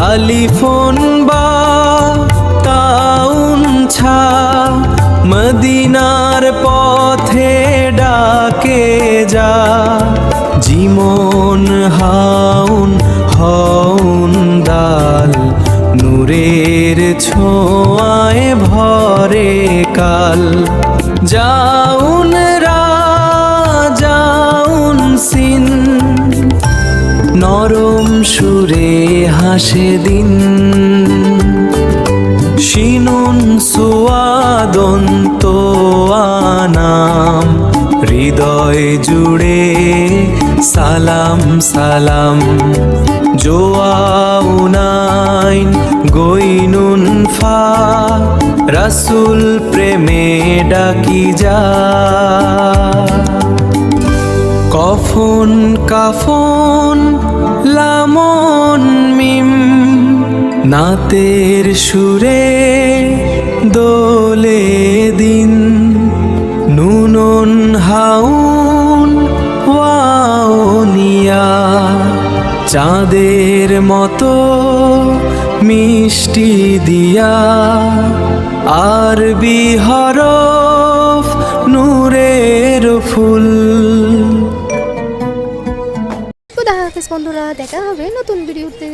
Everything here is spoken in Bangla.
আলিফুন বা তাউন ছা মদিনার পথে ডাকে যা জিমন হাউন হউন দাল নূরের ছোঁয়ায় ভরে কাল যাউন রা যাউন সিন নরম সুরে হাসে দিন শিনুন সুয়াদন্ত আনাম হৃদয় জুড়ে সালাম সালাম জোয়াউনাইন গইনুন ফা রাসূল প্রেমে ডাকি যা কফন কাফন লামন মিম নাতের সুরে দোলে দিন নুনুন হাউন ওয়াউনিয়া চাঁদের মতো মিষ্টি দিয়া আরবি হরফ নূরের ফুল। খুদা হাফেজ বন্ধুরা, দেখা হবে নতুন ভিডিওতে।